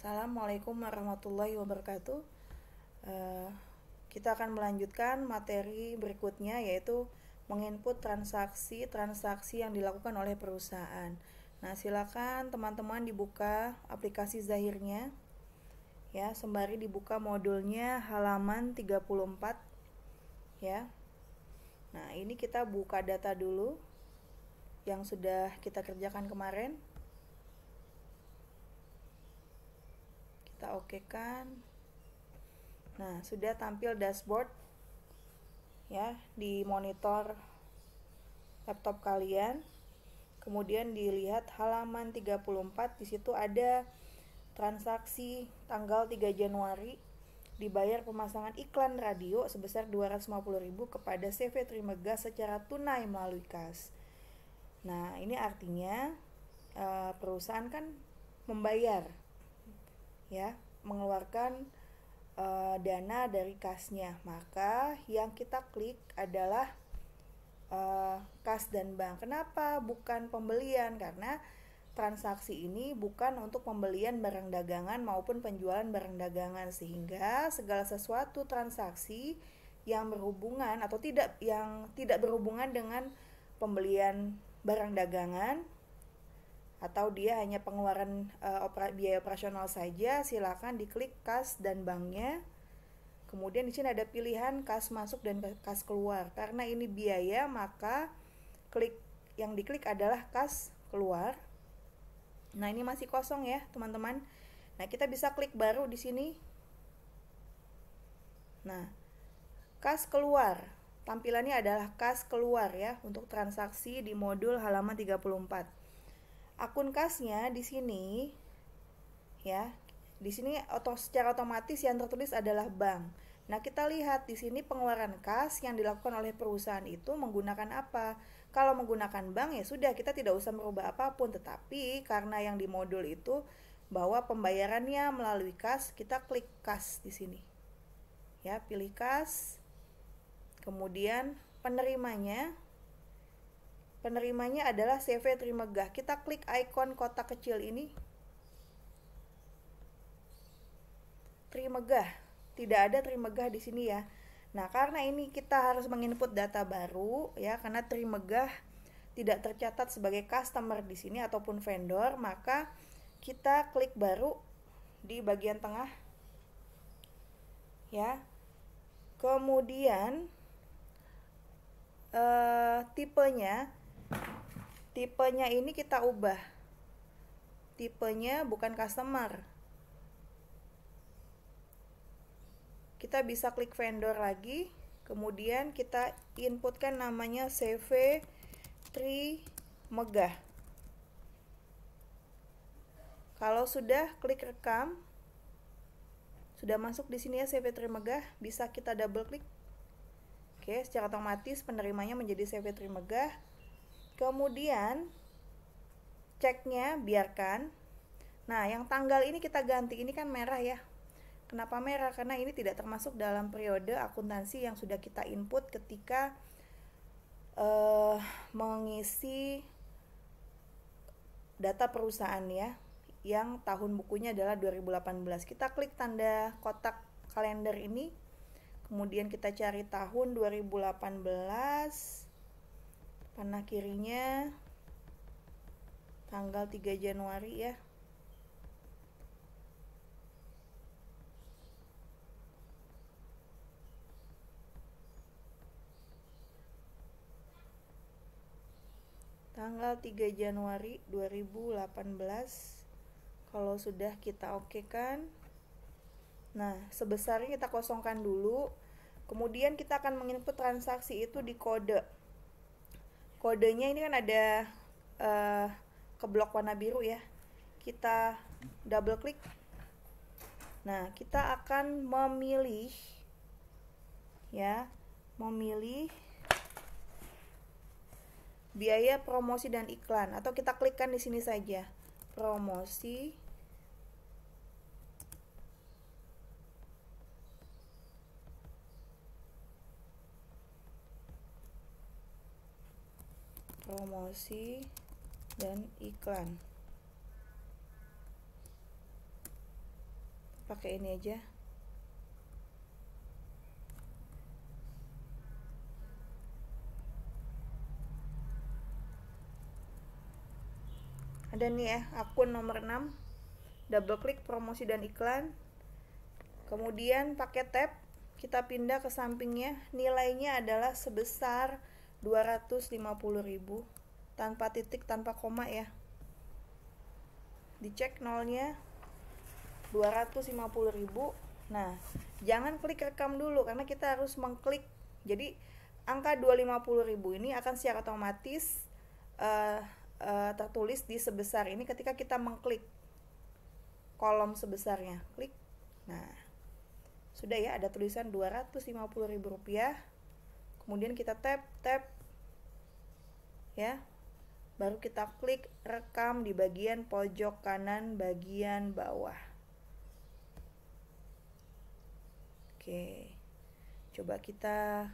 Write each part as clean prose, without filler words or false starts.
Assalamualaikum warahmatullahi wabarakatuh. Eh, kita akan melanjutkan materi berikutnya, yaitu menginput transaksi yang dilakukan oleh perusahaan. Nah, silakan teman-teman dibuka aplikasi Zahirnya ya, sembari dibuka modulnya halaman 34 ya. Nah, ini kita buka data dulu yang sudah kita kerjakan kemarin. Kita okekan. Nah, sudah tampil dashboard ya di monitor laptop kalian. Kemudian dilihat halaman 34, di situ ada transaksi tanggal 3 Januari dibayar pemasangan iklan radio sebesar 250.000 kepada CV Trimegah secara tunai melalui kas. Nah, ini artinya perusahaan kan membayar ya, mengeluarkan dana dari kasnya. Maka yang kita klik adalah kas dan bank. Kenapa bukan pembelian? Karena transaksi ini bukan untuk pembelian barang dagangan maupun penjualan barang dagangan, sehingga segala sesuatu transaksi yang berhubungan atau tidak berhubungan dengan pembelian barang dagangan atau dia hanya pengeluaran biaya operasional saja, silakan diklik kas dan banknya. Kemudian di sini ada pilihan kas masuk dan kas keluar. Karena ini biaya, maka yang diklik adalah kas keluar. Nah, ini masih kosong ya, teman-teman. Nah, kita bisa klik baru di sini. Nah, kas keluar. Tampilannya adalah kas keluar ya untuk transaksi di modul halaman 34. Akun kasnya di sini ya. Di sini secara otomatis yang tertulis adalah bank. Nah, kita lihat di sini pengeluaran kas yang dilakukan oleh perusahaan itu menggunakan apa? Kalau menggunakan bank ya sudah, kita tidak usah merubah apapun, tetapi karena yang di modul itu bahwa pembayarannya melalui kas, kita klik kas di sini. Ya, pilih kas. Kemudian penerimanya adalah CV Trimegah. Kita klik ikon kotak kecil ini. Trimegah. Tidak ada Trimegah di sini ya. Nah, karena ini kita harus menginput data baru ya, karena Trimegah tidak tercatat sebagai customer di sini ataupun vendor, maka kita klik baru di bagian tengah. Ya. Kemudian tipenya ini kita ubah. Tipenya bukan customer. Kita bisa klik vendor lagi, kemudian kita inputkan namanya CV Trimegah. Kalau sudah, klik rekam. Sudah masuk di sini ya CV Trimegah, bisa kita double klik. Oke, secara otomatis penerimanya menjadi CV Trimegah. Kemudian ceknya biarkan. Nah, yang tanggal ini kita ganti, ini kan merah ya. Kenapa merah? Karena ini tidak termasuk dalam periode akuntansi yang sudah kita input ketika mengisi data perusahaan ya, yang tahun bukunya adalah 2018. Kita klik tanda kotak kalender ini, kemudian kita cari tahun 2018, panah kirinya tanggal 3 Januari ya. Tanggal 3 Januari 2018. Kalau sudah kita okekan. Nah, sebesarnya kita kosongkan dulu. Kemudian kita akan menginput transaksi itu di kode. Kodenya ini kan ada ke blok warna biru ya. Kita double klik. Nah, kita akan memilih biaya promosi dan iklan, atau kita klikkan di sini saja, promosi dan iklan. pakai ini aja. Ada nih ya, akun nomor 6, double klik promosi dan iklan, kemudian pakai tab, kita pindah ke sampingnya, nilainya adalah sebesar 250.000, tanpa titik, tanpa koma ya. Dicek nolnya 250.000. Nah, jangan klik rekam dulu karena kita harus mengklik. Jadi angka 250.000 ini akan secara otomatis tertulis di sebesar ini ketika kita mengklik kolom sebesarnya. Klik. Nah, sudah ya, ada tulisan Rp250.000. Kemudian kita tap ya. Baru kita klik rekam di bagian pojok kanan bagian bawah. Oke. Coba kita,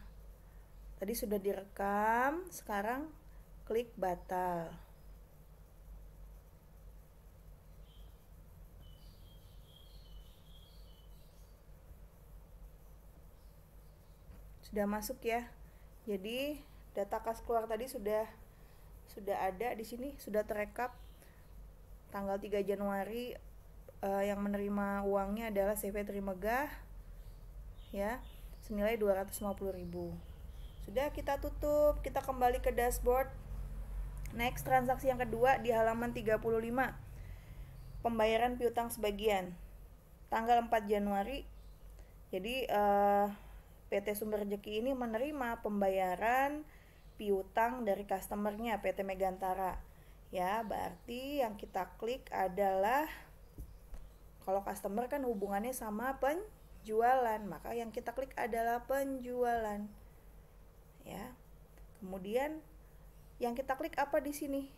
tadi sudah direkam, sekarang klik batal. Sudah masuk ya. Jadi data kas keluar tadi sudah ada di sini, sudah terekap. Tanggal 3 Januari yang menerima uangnya adalah CV Trimegah ya, senilai 250.000. Sudah, kita tutup, kita kembali ke dashboard. Next, transaksi yang kedua di halaman 35. Pembayaran piutang sebagian. Tanggal 4 Januari. Jadi PT Sumber Rejeki ini menerima pembayaran piutang dari customernya PT Megantara. Ya, berarti yang kita klik adalah, kalau customer kan hubungannya sama penjualan, maka yang kita klik adalah penjualan. Ya. Kemudian yang kita klik apa di sini?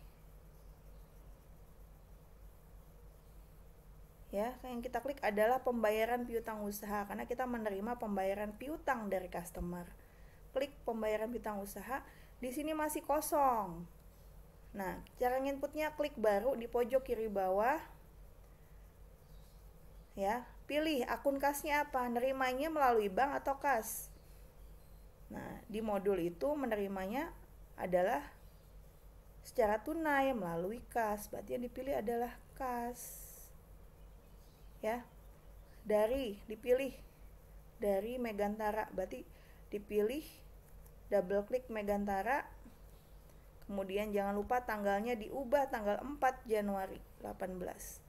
Ya, yang kita klik adalah pembayaran piutang usaha karena kita menerima pembayaran piutang dari customer. Klik pembayaran piutang usaha. Di sini masih kosong. Nah, cara nginputnya klik baru di pojok kiri bawah. Ya, pilih akun kasnya apa, nerimanya melalui bank atau kas. Nah, di modul itu menerimanya adalah secara tunai melalui kas, berarti yang dipilih adalah kas. Ya, dipilih dari Megantara, berarti dipilih, double klik Megantara, kemudian jangan lupa tanggalnya diubah tanggal 4 Januari 18.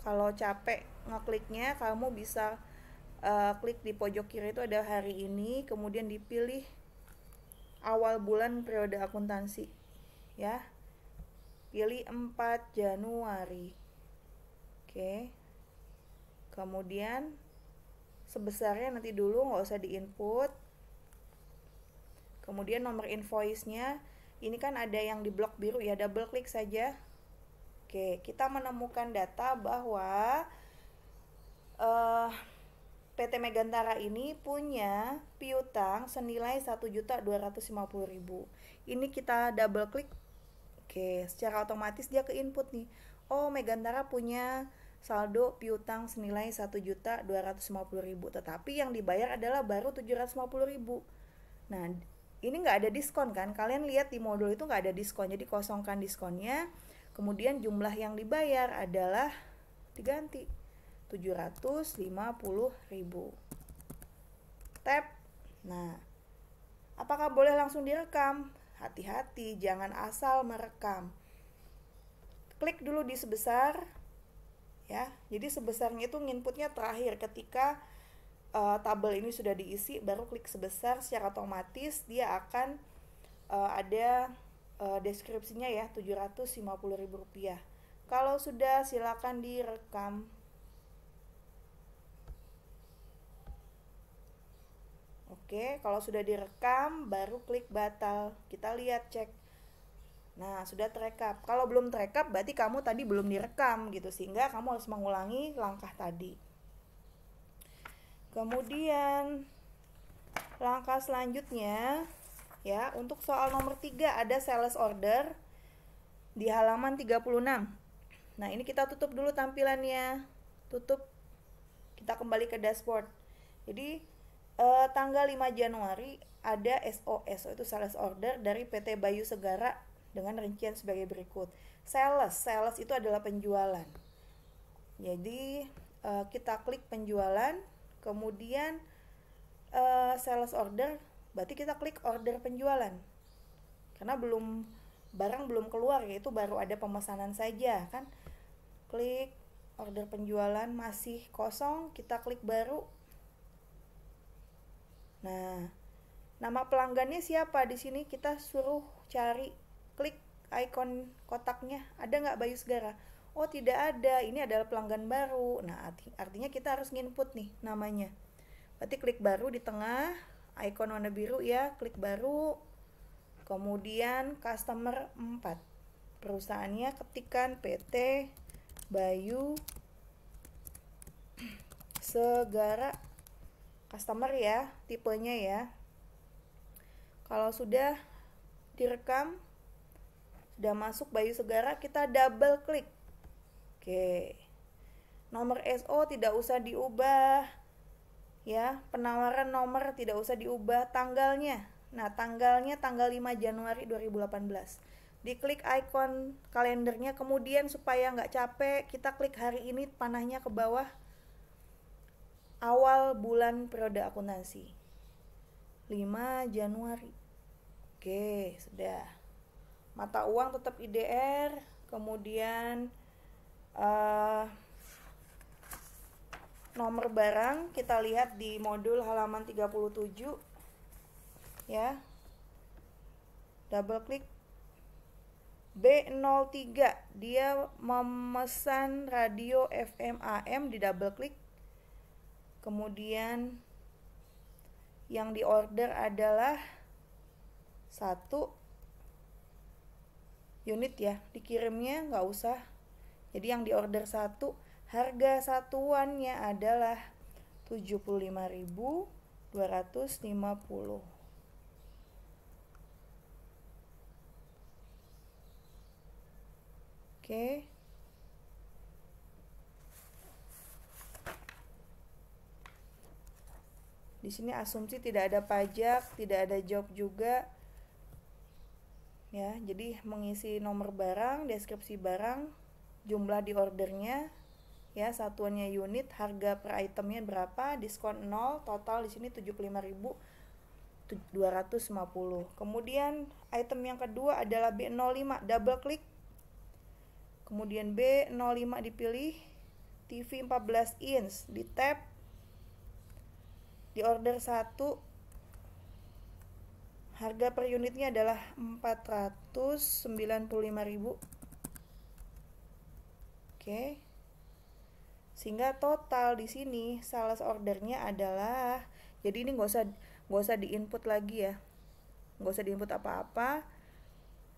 Kalau capek ngekliknya, kamu bisa klik di pojok kiri itu ada hari ini, kemudian dipilih awal bulan periode akuntansi ya, pilih 4 Januari. Oke, kemudian sebesarnya nanti dulu, nggak usah diinput. Kemudian nomor invoice-nya ini kan ada yang di blok biru ya, double klik saja. Oke, kita menemukan data bahwa PT Megantara ini punya piutang senilai 1.250.000. Ini kita double klik. Oke, secara otomatis dia ke input nih. Oh, Megantara punya saldo piutang senilai 1.250.000, tetapi yang dibayar adalah baru 750.000. Nah, ini nggak ada diskon kan? Kalian lihat di modul itu nggak ada diskon, jadi kosongkan diskonnya. Kemudian jumlah yang dibayar adalah diganti 750.000. Tap. Nah, apakah boleh langsung direkam? Hati-hati, jangan asal merekam. Klik dulu di sebesar ya. Jadi sebesarnya itu nginputnya terakhir ketika tabel ini sudah diisi, baru klik sebesar, secara otomatis dia akan ada deskripsinya ya, Rp750.000. Kalau sudah, silakan direkam. Oke, kalau sudah direkam baru klik batal. Kita lihat, cek. Nah, sudah terekap. Kalau belum terekap berarti kamu tadi belum direkam gitu, sehingga kamu harus mengulangi langkah tadi. Kemudian langkah selanjutnya Ya, untuk soal nomor 3 ada sales order di halaman 36. Nah, ini kita tutup dulu tampilannya. Tutup. Kita kembali ke dashboard. Jadi tanggal 5 Januari ada SOS, itu sales order dari PT Bayu Segara dengan rincian sebagai berikut. Sales itu adalah penjualan. Jadi kita klik penjualan, kemudian sales order, berarti kita klik order penjualan. Karena barang belum keluar, yaitu baru ada pemesanan saja kan. Klik order penjualan, masih kosong, kita klik baru. Nah, nama pelanggannya siapa? Di sini kita suruh cari, klik icon kotaknya, ada nggak Bayu Segara? Oh, tidak ada, ini adalah pelanggan baru. Nah, artinya kita harus nginput nih namanya. Berarti klik baru di tengah, icon warna biru ya, klik baru. Kemudian customer 4. Perusahaannya ketikkan PT Bayu Segara. Customer ya, tipenya ya. Kalau sudah direkam, sudah masuk Bayu Segara, kita double klik. Oke. Nomor SO tidak usah diubah. Ya, penawaran nomor tidak usah diubah, tanggalnya. Nah, tanggalnya tanggal 5 Januari 2018. Diklik icon kalendernya, kemudian supaya nggak capek, kita klik hari ini, panahnya ke bawah. Awal bulan periode akuntansi. 5 Januari. Oke, sudah. Mata uang tetap IDR, kemudian nomor barang kita lihat di modul halaman 37 ya. Double klik B03, dia memesan radio FM AM, di double klik. Kemudian yang di order adalah 1 unit ya, dikirimnya nggak usah. Jadi yang di order 1, harga satuannya adalah 75.250. Oke. Di sini asumsi tidak ada pajak, tidak ada job juga. Ya, jadi mengisi nomor barang, deskripsi barang, jumlah di ordernya, ya, satuannya unit, harga per itemnya berapa, diskon 0, total di sini 75.250. Kemudian item yang kedua adalah B05, double klik. Kemudian B05 dipilih, TV 14 inch, di tab, di order 1, harga per unitnya adalah 495.000. Oke. Sehingga total di sini sales ordernya adalah, jadi ini nggak usah diinput lagi ya, nggak usah diinput apa-apa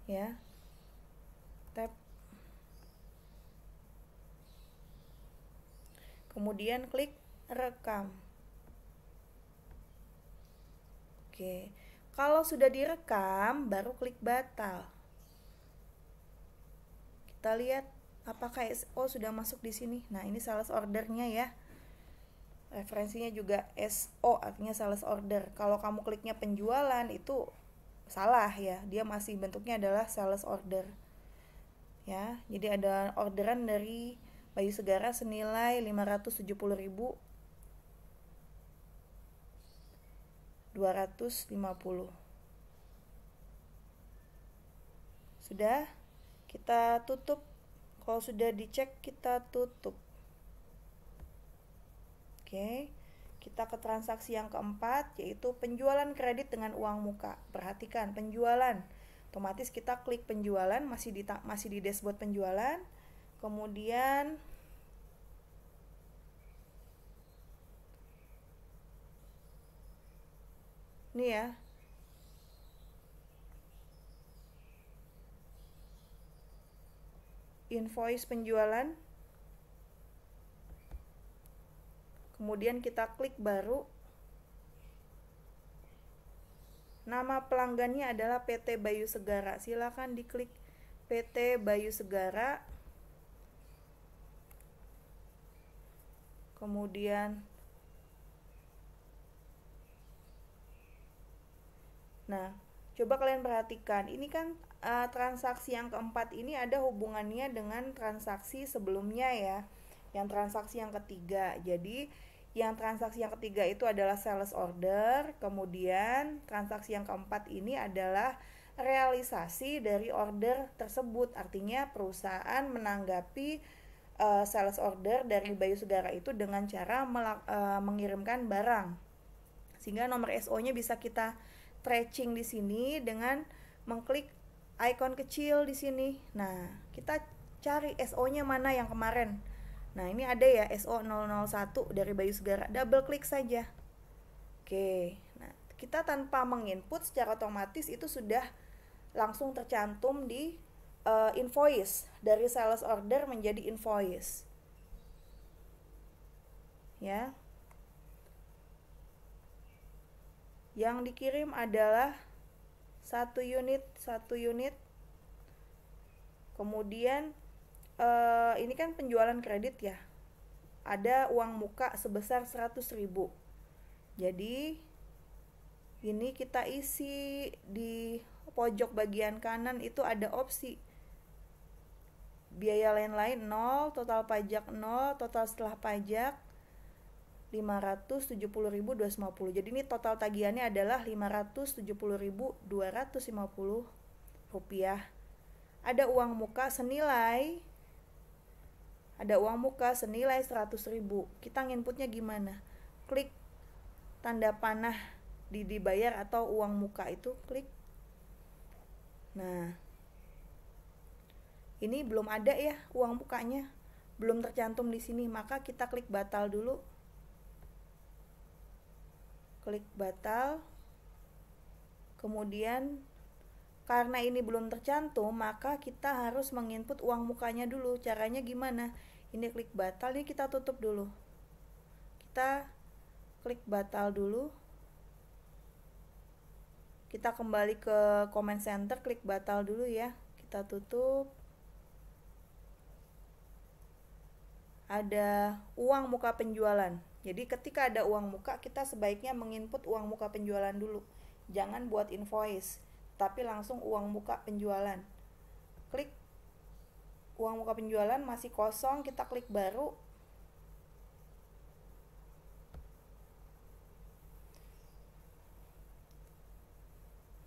ya. Tab, kemudian klik rekam. Oke, kalau sudah direkam baru klik batal. Kita lihat apakah SO sudah masuk di sini. Nah, ini sales ordernya ya. Referensinya juga SO, artinya sales order. Kalau kamu kliknya penjualan itu salah ya. Dia masih bentuknya adalah sales order. Ya, jadi ada orderan dari Bayu Segara senilai 570.250. Sudah, kita tutup. Kalau sudah dicek, kita tutup. Oke, kita ke transaksi yang keempat, yaitu penjualan kredit dengan uang muka. Perhatikan, penjualan. Otomatis kita klik penjualan, masih di dashboard penjualan. Kemudian ini ya, invoice penjualan. Kemudian kita klik baru. Nama pelanggannya adalah PT Bayu Segara. Silakan diklik PT Bayu Segara. Kemudian nah, coba kalian perhatikan, ini kan transaksi yang keempat ini ada hubungannya dengan transaksi sebelumnya ya, yang transaksi yang ketiga. Jadi yang transaksi yang ketiga itu adalah sales order, kemudian transaksi yang keempat ini adalah realisasi dari order tersebut. Artinya perusahaan menanggapi sales order dari Bayu Segara itu dengan cara mengirimkan barang. Sehingga nomor SO-nya bisa kita tracing di sini dengan mengklik icon kecil di sini. Nah, kita cari SO-nya mana yang kemarin. Nah, ini ada ya SO 001 dari Bayu Segara. Double klik saja. Oke. Nah, kita tanpa menginput secara otomatis itu sudah langsung tercantum di invoice. Dari sales order menjadi invoice. Ya. Yang dikirim adalah satu unit. Kemudian ini kan penjualan kredit ya, ada uang muka sebesar 100.000. Jadi ini kita isi di pojok bagian kanan itu ada opsi biaya lain-lain 0, total pajak 0, total setelah pajak 570.250. Jadi ini total tagihannya adalah 570.250 rupiah. Ada uang muka senilai 100.000. Kita nginputnya gimana? Klik tanda panah di dibayar atau uang muka itu, klik. Nah, ini belum ada ya uang mukanya, belum tercantum di sini, maka kita klik batal dulu. Klik batal. Kemudian karena ini belum tercantum, maka kita harus menginput uang mukanya dulu. Caranya gimana? Ini klik batal, ini kita tutup dulu. Kita klik batal dulu. Kita kembali ke comment center, klik batal dulu ya. Kita tutup. Ada uang muka penjualan. Jadi ketika ada uang muka, kita sebaiknya menginput uang muka penjualan dulu. Jangan buat invoice, tapi langsung uang muka penjualan. Klik uang muka penjualan, masih kosong, kita klik baru.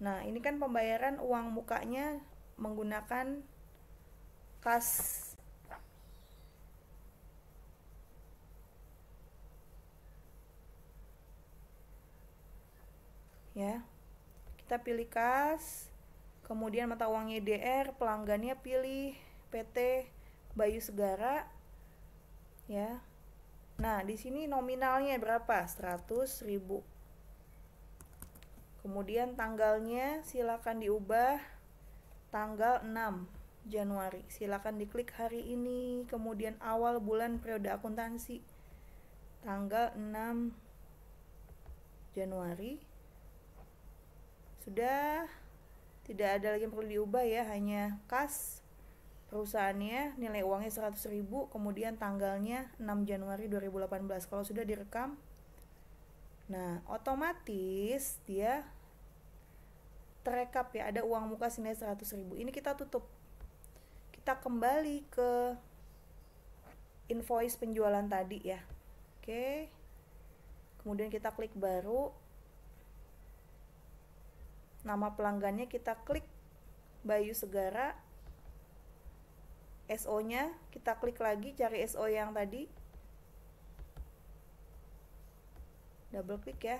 Nah, ini kan pembayaran uang mukanya menggunakan kas. Ya, kita pilih kas, kemudian mata uangnya DR, pelanggannya pilih PT Bayu Segara, ya. Nah, di sini nominalnya berapa? 100.000. Kemudian tanggalnya silakan diubah tanggal 6 Januari. Silakan diklik hari ini, kemudian awal bulan periode akuntansi tanggal 6 Januari. Sudah tidak ada lagi yang perlu diubah ya, hanya kas perusahaannya, nilai uangnya 100.000, kemudian tanggalnya 6 Januari 2018. Kalau sudah direkam, nah otomatis dia terekap ya, ada uang muka senilai 100.000. Ini kita tutup. Kita kembali ke invoice penjualan tadi ya. Oke. Kemudian kita klik baru. Nama pelanggannya kita klik Bayu Segara. SO-nya kita klik lagi, cari SO yang tadi. Double klik ya.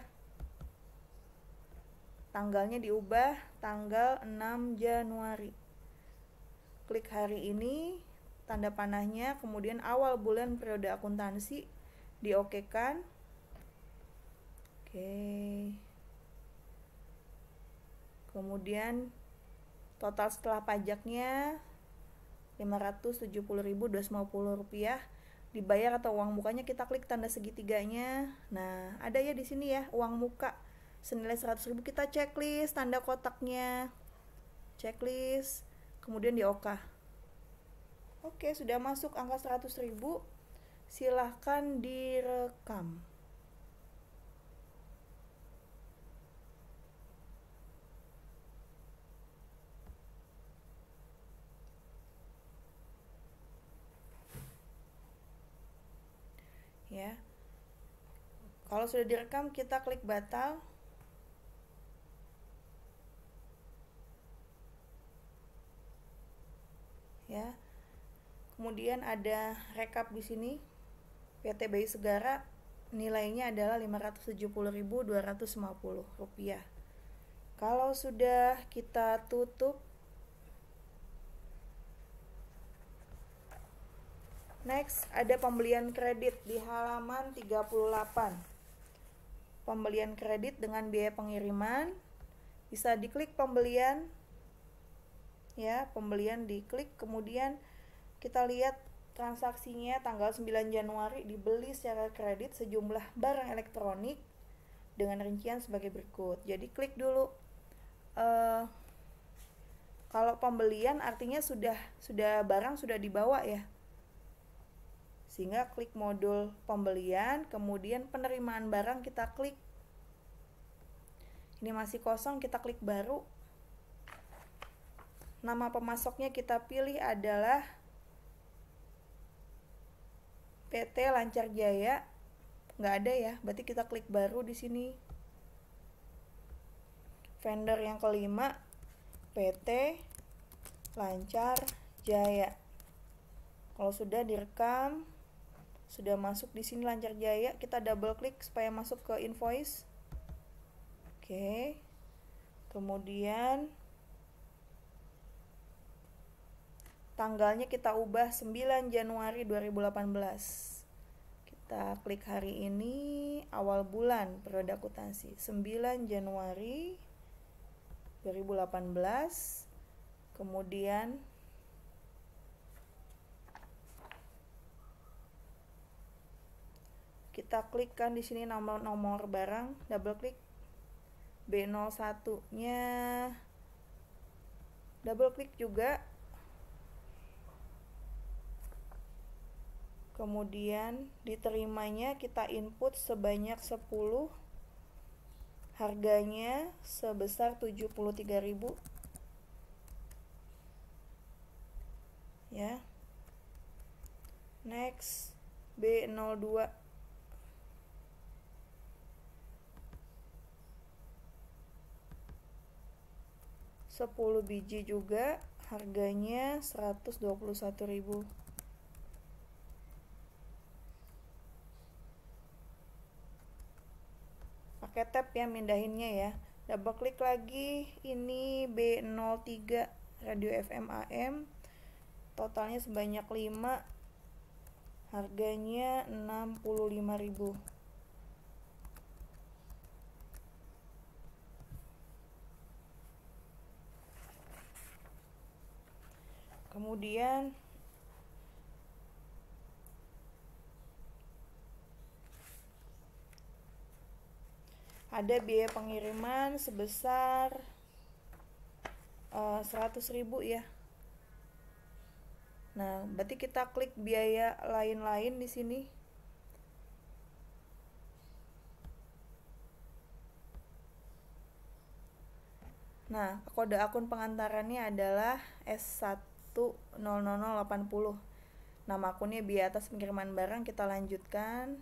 Tanggalnya diubah tanggal 6 Januari. Klik hari ini, tanda panahnya, kemudian awal bulan periode akuntansi diokekan. Oke. Kemudian total setelah pajaknya 570.250 rupiah. Dibayar atau uang mukanya kita klik tanda segitiganya. Nah, ada ya di sini ya uang muka senilai 100.000, kita checklist tanda kotaknya, checklist, kemudian di OK. Oke, sudah masuk angka 100.000, silahkan direkam. Ya, kalau sudah direkam, kita klik batal. Ya, kemudian ada rekap di sini. PT Bayu Segara nilainya adalah Rp570.250. Kalau sudah kita tutup, next ada pembelian kredit di halaman 38. Pembelian kredit dengan biaya pengiriman, bisa diklik pembelian. Ya, pembelian diklik, kemudian kita lihat transaksinya tanggal 9 Januari dibeli secara kredit sejumlah barang elektronik dengan rincian sebagai berikut. Jadi klik dulu. Kalau pembelian artinya sudah barang sudah dibawa ya. Sehingga klik modul pembelian, kemudian penerimaan barang kita klik. Ini masih kosong, kita klik baru. Nama pemasoknya kita pilih adalah PT Lancar Jaya. Nggak ada ya, berarti kita klik baru di sini. Vendor yang kelima, PT Lancar Jaya. Kalau sudah direkam, sudah masuk di sini Lancar Jaya, kita double klik supaya masuk ke invoice. Oke. Kemudian tanggalnya kita ubah 9 Januari 2018. Kita klik hari ini, awal bulan periode akuntansi 9 Januari 2018. Kemudian kita klikkan di sini nomor barang, double klik. B01-nya double klik juga. Kemudian diterimanya kita input sebanyak 10, harganya sebesar 73.000. Ya. Next, B02. Sepuluh biji juga, harganya 121.000. Pakai tab ya mindahinnya ya. Double klik lagi, ini B03 radio FM AM, totalnya sebanyak 5, harganya 65.000. Kemudian ada biaya pengiriman sebesar 100.000 ya. Nah, berarti kita klik biaya lain-lain di sini. Nah, kode akun pengantarannya adalah S1000080. Nama akunnya biaya atas pengiriman barang, kita lanjutkan.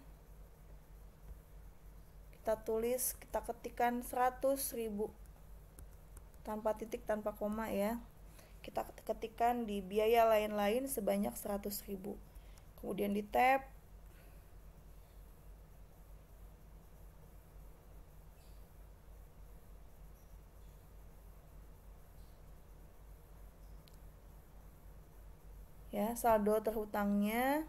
Kita tulis, kita ketikkan 100.000 tanpa titik, tanpa koma ya. Kita ketikkan di biaya lain-lain sebanyak 100.000. Kemudian di tab, ya, saldo terhutangnya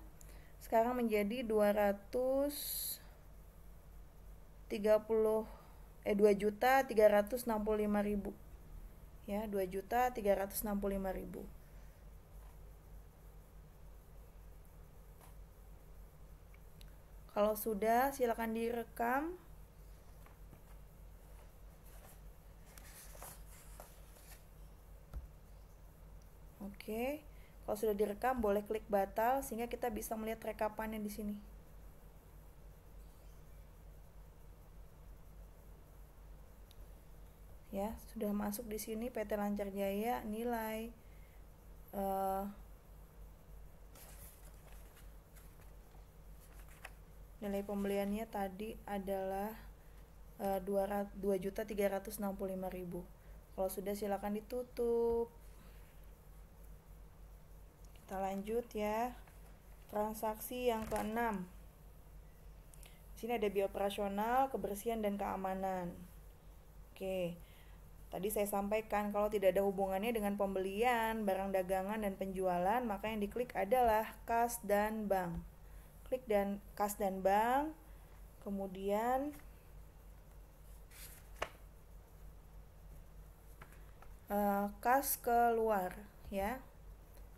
sekarang menjadi 2.365.000 ya, 2.365.000. Kalau sudah, silakan direkam. Oke. Kalau sudah direkam, boleh klik batal sehingga kita bisa melihat rekapannya di sini. Ya, sudah masuk di sini PT Lancar Jaya nilai nilai pembeliannya tadi adalah 2.365.000. Kalau sudah silakan ditutup. Kita lanjut ya. Transaksi yang ke-6. Di sini ada biaya operasional, kebersihan dan keamanan. Oke. Tadi saya sampaikan kalau tidak ada hubungannya dengan pembelian, barang dagangan dan penjualan, maka yang diklik adalah kas dan bank. Klik dan kas dan bank. Kemudian kas keluar ya.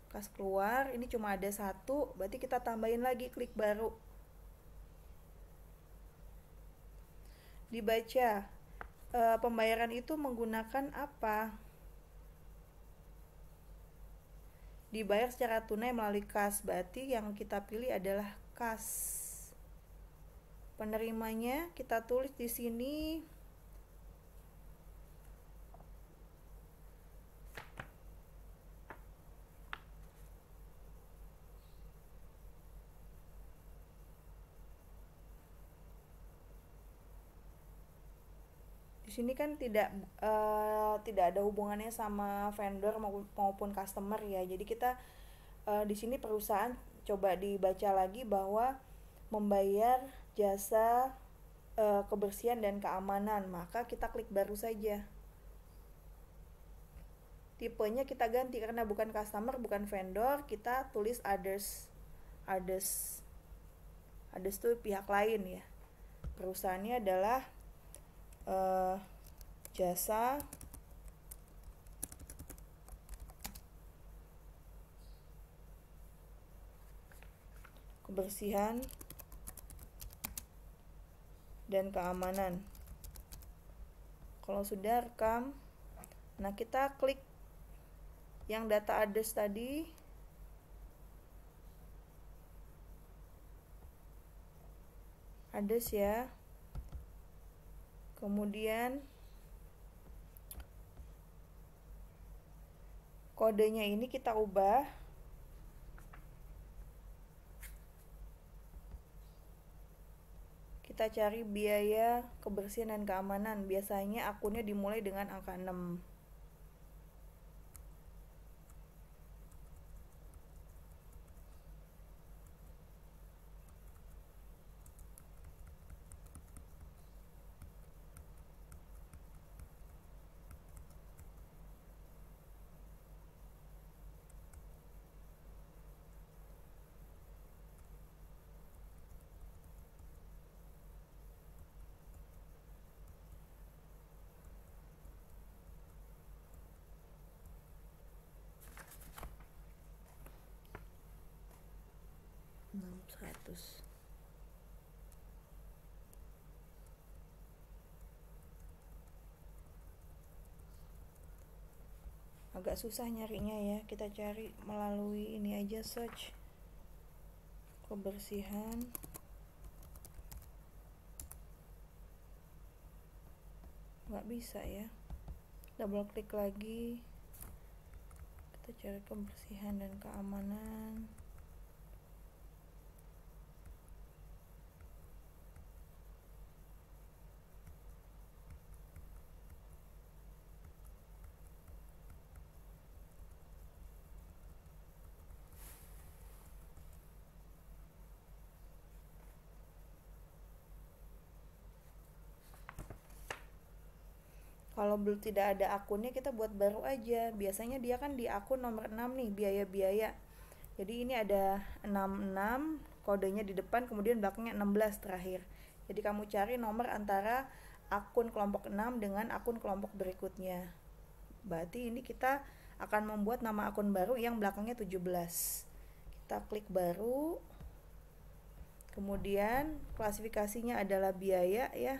Kas keluar ini cuma ada satu, berarti kita tambahin lagi, klik baru. Dibaca pembayaran itu menggunakan apa? Dibayar secara tunai melalui kas, berarti yang kita pilih adalah kas. Penerimanya kita tulis di sini sini kan tidak ada hubungannya sama vendor maupun customer ya. Jadi kita di sini perusahaan coba dibaca lagi bahwa membayar jasa kebersihan dan keamanan, maka kita klik baru saja. Tipenya kita ganti karena bukan customer, bukan vendor, kita tulis others. Others itu pihak lain ya. Perusahaannya adalah jasa kebersihan dan keamanan. Kalau sudah rekam, nah kita klik yang data others tadi, others ya. Kemudian kodenya ini kita ubah. Kita cari biaya kebersihan dan keamanan. Biasanya akunnya dimulai dengan angka 6. Agak susah nyarinya ya, kita cari melalui ini aja, search kebersihan nggak bisa ya. Double klik lagi, kita cari kebersihan dan keamanan. Kalau belum tidak ada akunnya, kita buat baru aja. Biasanya dia kan di akun nomor 6 nih, biaya-biaya. Jadi ini ada 66, kodenya di depan, kemudian belakangnya 16 terakhir. Jadi kamu cari nomor antara akun kelompok 6 dengan akun kelompok berikutnya. Berarti ini kita akan membuat nama akun baru yang belakangnya 17. Kita klik baru. Kemudian klasifikasinya adalah biaya ya.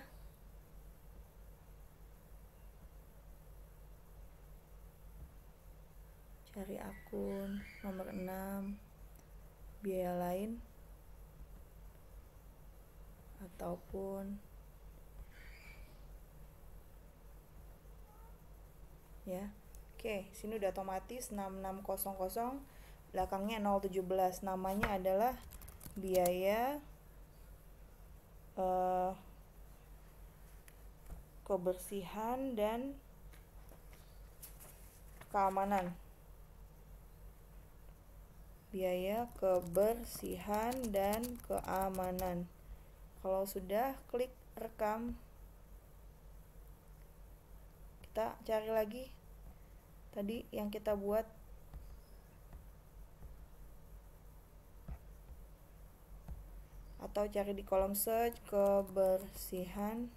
cari akun nomor 6, biaya lain, ataupun ya. Oke, sini udah otomatis 6600, belakangnya 017. Namanya adalah biaya kebersihan dan keamanan. Biaya kebersihan dan keamanan. Kalau sudah, klik rekam. Kita cari lagi tadi yang kita buat. Atau cari di kolom search kebersihan.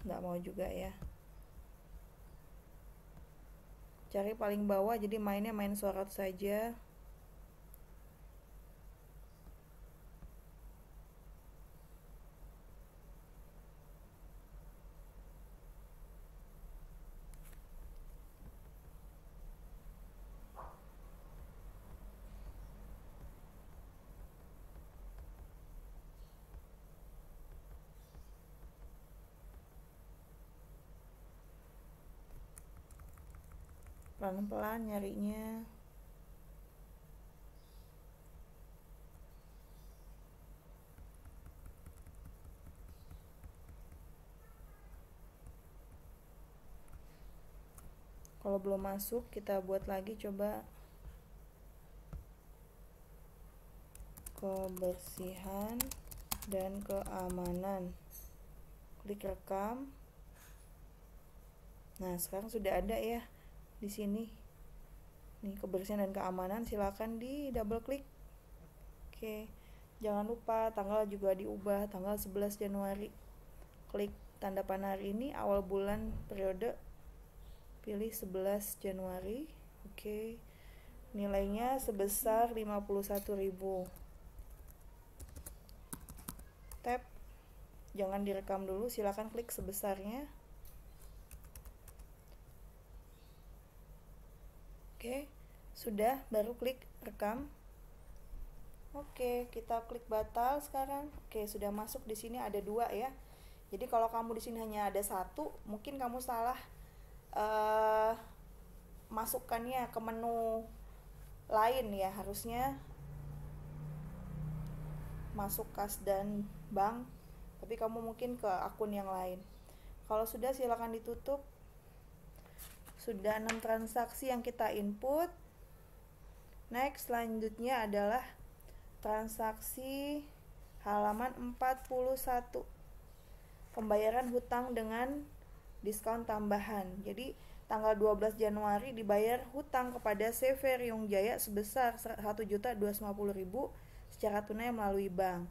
Nggak mau juga ya. Cari paling bawah, jadi mainnya main sorot saja. Pelan-pelan nyarinya. Kalau belum masuk, kita buat lagi, coba. Kebersihan dan keamanan. Klik rekam. Nah, sekarang sudah ada ya di sini. Nih, kebersihan dan keamanan, silakan di double klik. Oke. Jangan lupa tanggal juga diubah, tanggal 11 Januari. Klik tanda panah hari ini, awal bulan periode, pilih 11 Januari. Oke. Nilainya sebesar 51.000. Tap. Jangan direkam dulu, silakan klik sebesarnya. Oke, sudah, baru klik rekam. Oke, kita klik batal sekarang. Oke, sudah masuk. Di sini ada 2 ya. Jadi kalau kamu di sini hanya ada 1, mungkin kamu salah masukkannya ke menu lain ya. Harusnya masuk kas dan bank, tapi kamu mungkin ke akun yang lain. Kalau sudah, silakan ditutup. Sudah 6 transaksi yang kita input. Next, selanjutnya adalah transaksi halaman 41. Pembayaran hutang dengan diskon tambahan. Jadi tanggal 12 Januari dibayar hutang kepada CV Riung Jaya sebesar 1.250.000 secara tunai melalui bank.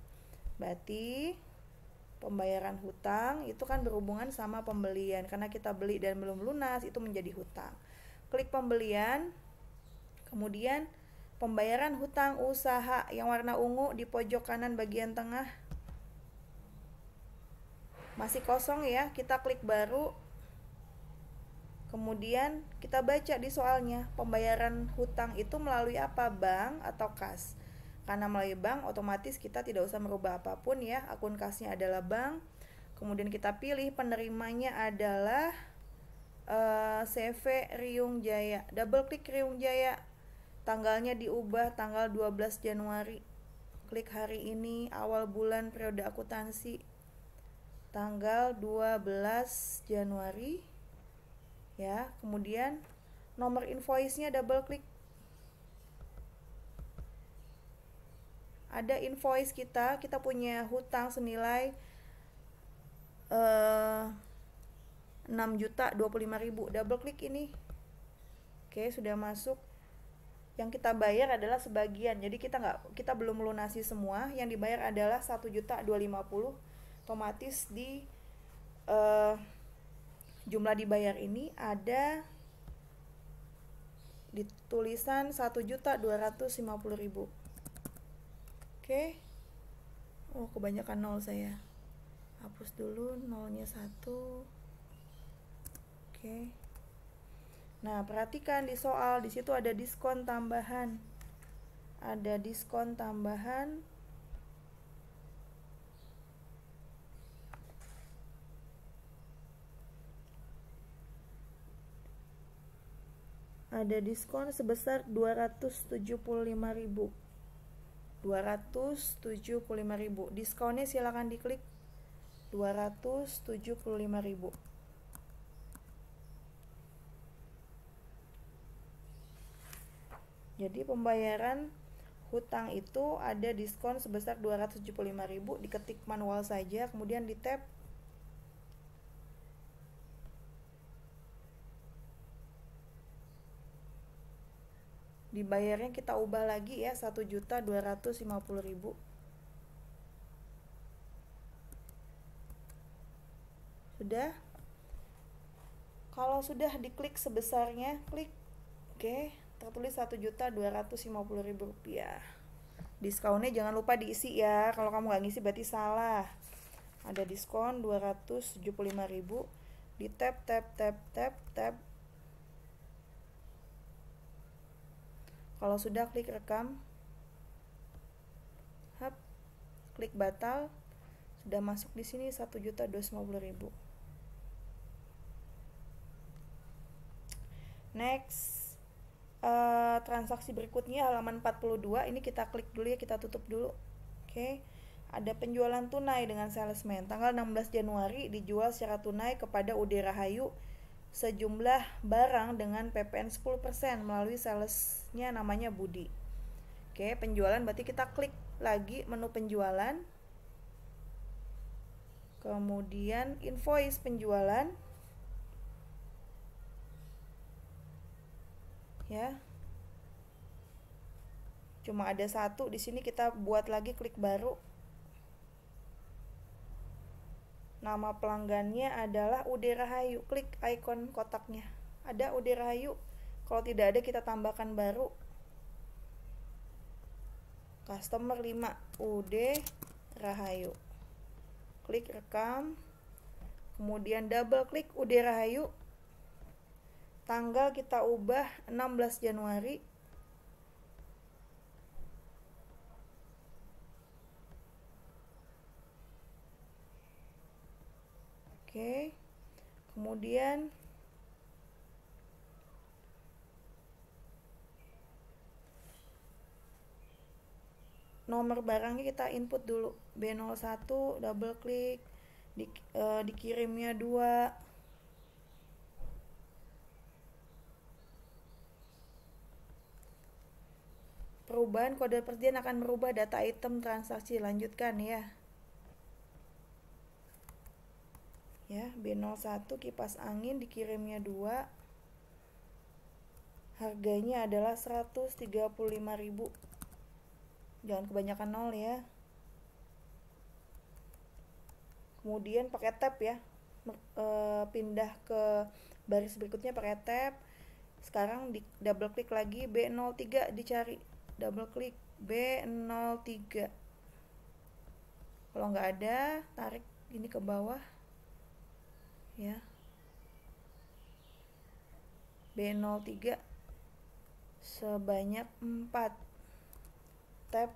Berarti pembayaran hutang itu kan berhubungan sama pembelian, karena kita beli dan belum lunas, itu menjadi hutang. Klik pembelian, kemudian pembayaran hutang usaha yang warna ungu di pojok kanan bagian tengah. Masih kosong ya, kita klik baru. Kemudian kita baca di soalnya, pembayaran hutang itu melalui apa? Bank atau kas? Karena melalui bank, otomatis kita tidak usah merubah apapun ya. Akun kasnya adalah bank. Kemudian kita pilih penerimanya adalah CV Riung Jaya. Double klik Riung Jaya. Tanggalnya diubah tanggal 12 Januari. Klik hari ini, awal bulan periode akuntansi. Tanggal 12 Januari. Ya, kemudian nomor invoice-nya double klik. Ada invoice kita punya hutang senilai 6.025.000. Double klik ini. Oke, sudah masuk. Yang kita bayar adalah sebagian. Jadi kita belum melunasi semua. Yang dibayar adalah 1.250.000. Otomatis di jumlah dibayar ini ada di tulisan 1.250.000. Oke. Oh, kebanyakan nol saya. Hapus dulu nolnya 1. Oke. Nah, perhatikan di soal, di situ ada diskon tambahan. Ada diskon tambahan. Ada diskon sebesar 275.000. 275.000. Diskonnya silakan diklik. 275.000. Jadi pembayaran hutang itu ada diskon sebesar 275.000, diketik manual saja, kemudian di tab dibayarnya kita ubah lagi ya, 1.250.000. Sudah? Kalau sudah diklik sebesarnya, klik oke, tertulis 1.250.000 rupiah. Diskonnya jangan lupa diisi ya, kalau kamu nggak ngisi berarti salah. Ada diskon 275.000, di tab. Kalau sudah, klik rekam, klik batal, sudah masuk di sini 1.250.000. Next, transaksi berikutnya halaman 42, ini kita klik dulu ya, kita tutup dulu. Oke. Ada penjualan tunai dengan salesman. Tanggal 16 Januari dijual secara tunai kepada UD Rahayu sejumlah barang dengan PPN 10% melalui salesnya namanya Budi. Oke, penjualan berarti kita klik lagi menu penjualan. Kemudian invoice penjualan. Ya. Cuma ada satu di sini, kita buat lagi, klik baru. Nama pelanggannya adalah UD Rahayu. Klik ikon kotaknya. Ada UD Rahayu. Kalau tidak ada, kita tambahkan baru. Customer 5 UD Rahayu. Klik rekam. Kemudian double klik UD Rahayu. Tanggal kita ubah 16 Januari. Oke. Kemudian nomor barangnya kita input dulu. B01, double klik, dikirimnya 2. Perubahan kode persetujuan akan merubah data item transaksi. Lanjutkan ya. Ya, B01 kipas angin dikirimnya 2. Harganya adalah 135.000. Jangan kebanyakan 0 ya. Kemudian pakai tab ya. Pindah ke baris berikutnya pakai tab. Sekarang di double klik lagi, B03 dicari. Double klik B03. Kalau nggak ada, tarik ini ke bawah. Ya. B03 sebanyak 4. Tab.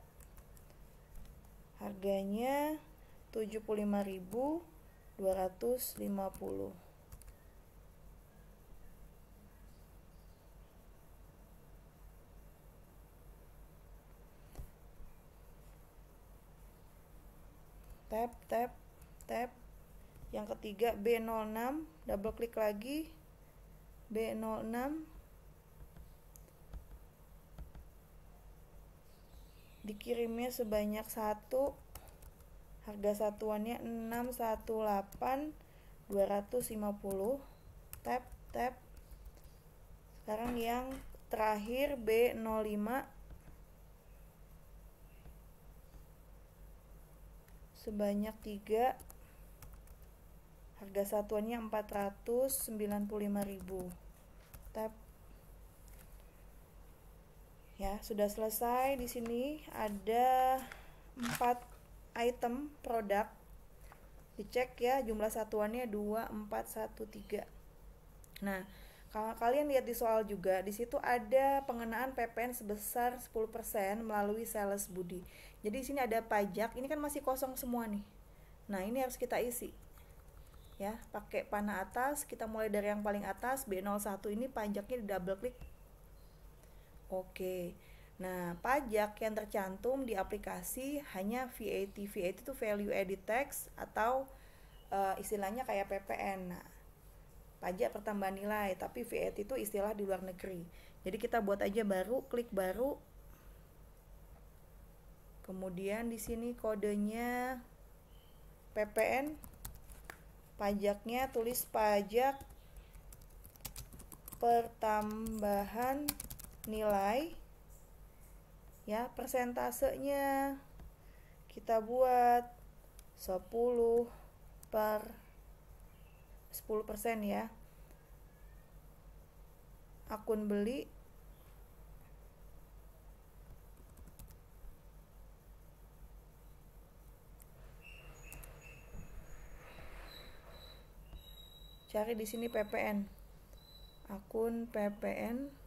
Harganya 75.250. Tab. Yang ketiga B06, double klik lagi. B06 dikirimnya sebanyak 1. Harga satuannya 618.250. Tab. Sekarang yang terakhir B05 sebanyak 3. Harga satuannya 495.000. Tab. Ya, sudah selesai. Di sini ada 4 item produk. Dicek ya, jumlah satuannya 2413. Nah, Kalian lihat di soal juga, di situ ada pengenaan PPN sebesar 10% melalui sales budi. Jadi di sini ada pajak, ini kan masih kosong semua nih. Nah, ini harus kita isi. Ya, pakai panah atas, kita mulai dari yang paling atas, B01 ini pajaknya di double klik. Oke. Nah, pajak yang tercantum di aplikasi hanya VAT. VAT itu value added tax atau istilahnya kayak PPN. Nah, pajak pertambahan nilai, tapi VAT itu istilah di luar negeri. Jadi kita buat aja baru, klik baru. Kemudian di sini kodenya PPN, pajaknya tulis pajak pertambahan nilai. Ya, persentasenya kita buat 10% ya. Akun beli cari di sini PPN. Akun PPN.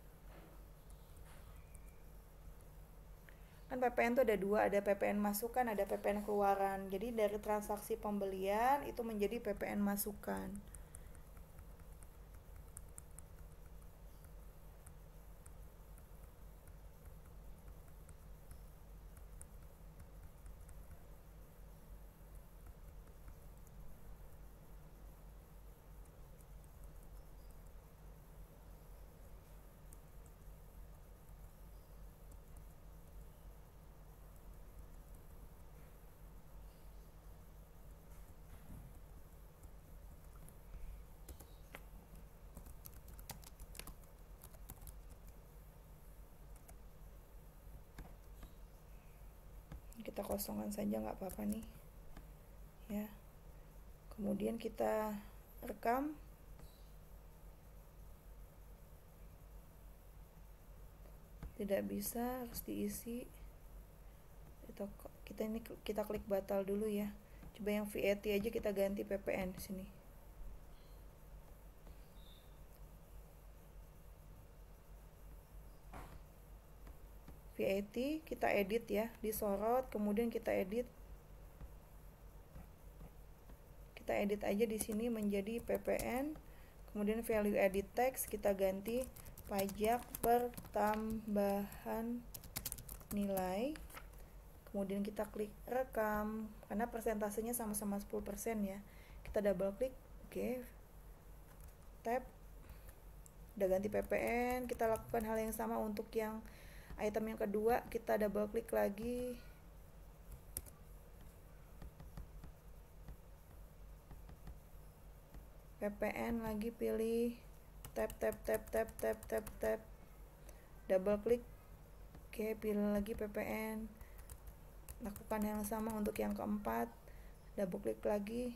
Kan PPN itu ada dua, ada PPN masukan, ada PPN keluaran. Jadi dari transaksi pembelian itu menjadi PPN masukan. Kita kosongkan saja, nggak apa-apa nih ya. Kemudian kita rekam. Tidak bisa, harus diisi. Kita klik batal dulu ya. Coba yang VAT aja kita ganti PPN di sini. VAT kita edit ya, disorot, kemudian kita edit. Kita edit aja di sini menjadi PPN. Kemudian value added tax kita ganti pajak pertambahan nilai. Kemudian kita klik rekam karena persentasenya sama-sama 10% ya. Kita double klik, oke. Tab. Udah ganti PPN, kita lakukan hal yang sama untuk yang item yang kedua, kita double klik lagi. PPN lagi, pilih tab. Double klik. Oke, pilih lagi PPN. Lakukan yang sama untuk yang keempat. Double klik lagi.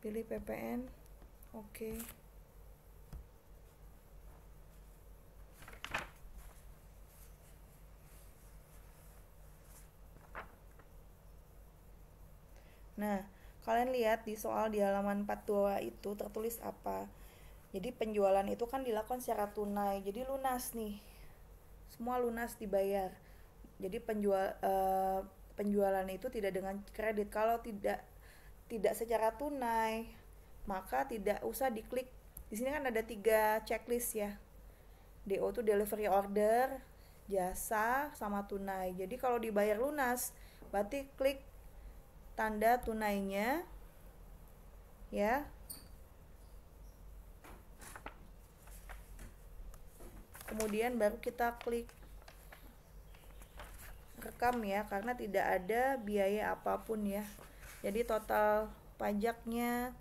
Pilih PPN. Oke. Nah, kalian lihat di soal di halaman 42 itu tertulis apa? Jadi penjualan itu kan dilakukan secara tunai, jadi lunas nih. Semua lunas dibayar. Jadi penjualan itu tidak dengan kredit. Kalau tidak secara tunai, maka tidak usah diklik. Di sini kan ada 3 checklist ya. DO itu delivery order, jasa, sama tunai. Jadi kalau dibayar lunas, berarti klik tanda tunainya ya. Kemudian baru kita klik rekam ya, karena tidak ada biaya apapun ya. Jadi total pajaknya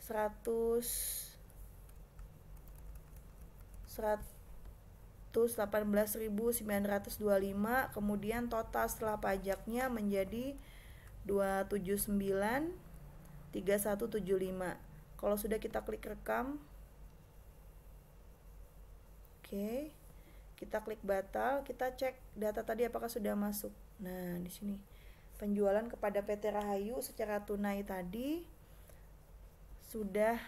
118.925, kemudian total setelah pajaknya menjadi 279.3175. Kalau sudah kita klik rekam, oke, kita klik batal, kita cek data tadi apakah sudah masuk. Nah, di sini penjualan kepada PT Rahayu secara tunai tadi sudah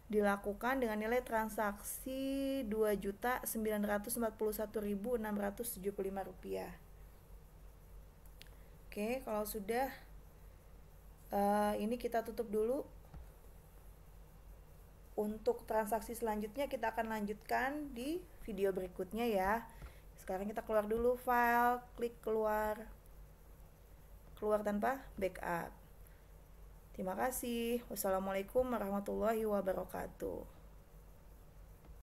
dilakukan dengan nilai transaksi Rp2.941.675. Oke, kalau sudah ini kita tutup dulu. Untuk transaksi selanjutnya kita akan lanjutkan di video berikutnya ya. Sekarang kita keluar dulu file, klik keluar tanpa backup. Terima kasih. Wassalamualaikum warahmatullahi wabarakatuh.